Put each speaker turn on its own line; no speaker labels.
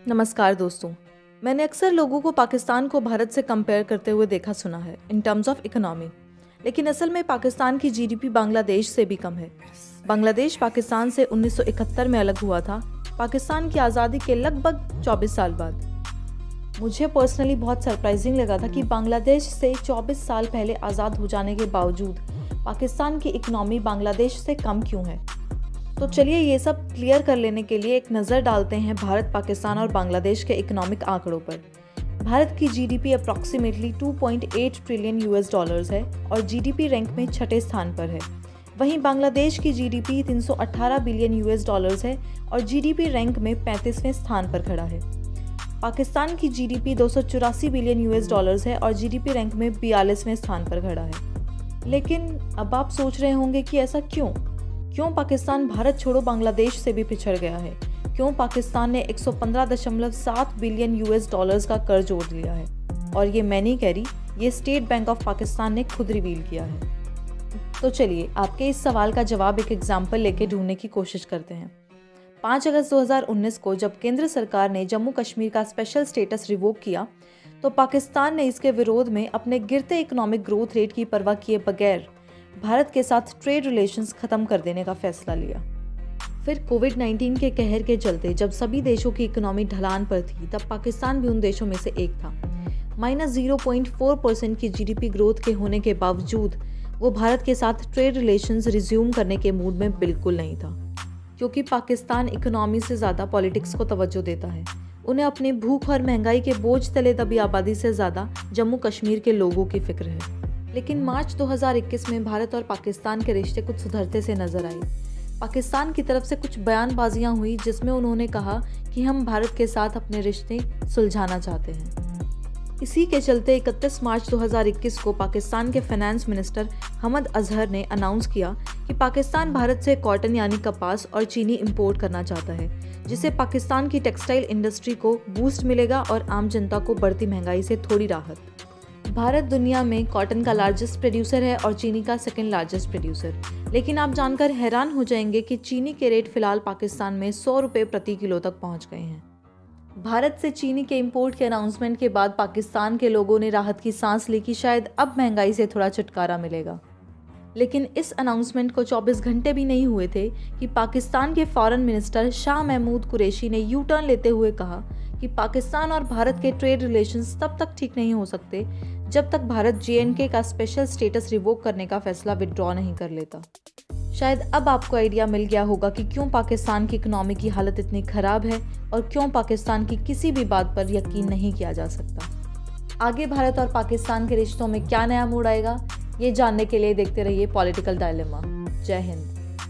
नमस्कार दोस्तों। मैंने अक्सर लोगों को पाकिस्तान को भारत से कंपेयर करते हुए देखा सुना है इन टर्म्स ऑफ इकोनॉमी, लेकिन असल में पाकिस्तान की जीडीपी बांग्लादेश से भी कम है। बांग्लादेश पाकिस्तान से 1971 में अलग हुआ था, पाकिस्तान की आज़ादी के लगभग 24 साल बाद। मुझे पर्सनली बहुत सरप्राइजिंग लगा था कि बांग्लादेश से 24 साल पहले आज़ाद हो जाने के बावजूद पाकिस्तान की इकोनॉमी बांग्लादेश से कम क्यों है। तो चलिए ये सब क्लियर कर लेने के लिए एक नज़र डालते हैं भारत, पाकिस्तान और बांग्लादेश के इकोनॉमिक आंकड़ों पर। भारत की GDP approximately 2.8 trillion US dollars है और जीडीपी रैंक में छठे स्थान पर है। वहीं बांग्लादेश की जीडीपी 318 बिलियन यूएस डॉलर्स है और जीडीपी रैंक में 35वें स्थान पर खड़ा है। पाकिस्तान की जीडीपी 284 बिलियन यूएस डॉलर्स है और जीडीपी रैंक में 42वें स्थान पर खड़ा है। लेकिन अब आप सोच रहे होंगे कि ऐसा क्यों पाकिस्तान भारत छोड़ो बांग्लादेश से भी पिछड़ गया है? क्यों पाकिस्तान ने 115.7 बिलियन यूएस डॉलर्स का कर्ज जोड़ लिया है? और ये मैं नहीं कह रही, ये स्टेट बैंक ऑफ पाकिस्तान ने खुद रिवील किया है। तो चलिए आपके इस सवाल का जवाब एक एग्जाम्पल लेके ढूंढने की कोशिश करते हैं। 5 अगस्त 2019 को जब केंद्र सरकार ने जम्मू कश्मीर का स्पेशल स्टेटस रिवोक किया, तो पाकिस्तान ने इसके विरोध में अपने गिरते इकोनॉमिक ग्रोथ रेट की परवाह किए बगैर भारत के साथ ट्रेड रिलेशंस खत्म कर देने का फैसला लिया। फिर कोविड-19 के कहर के चलते जब सभी देशों की इकोनॉमी ढलान पर थी, तब पाकिस्तान भी उन देशों में से एक था। -0.4% की जीडीपी ग्रोथ के होने के बावजूद वो भारत के साथ ट्रेड रिलेशंस रिज्यूम करने के मूड में बिल्कुल नहीं था, क्योंकि पाकिस्तान इकोनॉमी से ज़्यादा पॉलिटिक्स को तवज्जो देता है। उन्हें अपनी भूख और महंगाई के बोझ तले दबी आबादी से ज़्यादा जम्मू कश्मीर के लोगों की फिक्र है। लेकिन मार्च 2021 में भारत और पाकिस्तान के रिश्ते कुछ सुधरते से नजर आए। पाकिस्तान की तरफ से कुछ बयानबाजियां हुई जिसमें उन्होंने कहा कि हम भारत के साथ अपने रिश्ते सुलझाना चाहते हैं। इसी के चलते 31 मार्च 2021 को पाकिस्तान के फाइनेंस मिनिस्टर हमद अजहर ने अनाउंस किया कि पाकिस्तान भारत से कॉटन यानी कपास और चीनी इंपोर्ट करना चाहता है, जिससे पाकिस्तान की टेक्सटाइल इंडस्ट्री को बूस्ट मिलेगा और आम जनता को बढ़ती महंगाई से थोड़ी राहत। भारत दुनिया में कॉटन का लार्जेस्ट प्रोड्यूसर है और चीनी का सेकंड लार्जेस्ट प्रोड्यूसर। लेकिन आप जानकर हैरान हो जाएंगे कि चीनी के रेट फिलहाल पाकिस्तान में 100 रुपये प्रति किलो तक पहुंच गए हैं। भारत से चीनी के इंपोर्ट के अनाउंसमेंट के बाद पाकिस्तान के लोगों ने राहत की सांस ली कि शायद अब महंगाई से थोड़ा छुटकारा मिलेगा। लेकिन इस अनाउंसमेंट को 24 घंटे भी नहीं हुए थे कि पाकिस्तान के फॉरेन मिनिस्टर शाह महमूद कुरैशी ने यू टर्न लेते हुए कहा कि पाकिस्तान और भारत के ट्रेड रिलेशंस तब तक ठीक नहीं हो सकते जब तक भारत JNK का स्पेशल स्टेटस रिवोक करने का फैसला विड्रॉ नहीं कर लेता। शायद अब आपको आइडिया मिल गया होगा कि क्यों पाकिस्तान की इकोनॉमी की हालत इतनी खराब है और क्यों पाकिस्तान की किसी भी बात पर यकीन नहीं किया जा सकता। आगे भारत और पाकिस्तान के रिश्तों में क्या नया मोड़ आएगा, ये जानने के लिए देखते रहिए पॉलिटिकल डायलेमा। जय हिंद।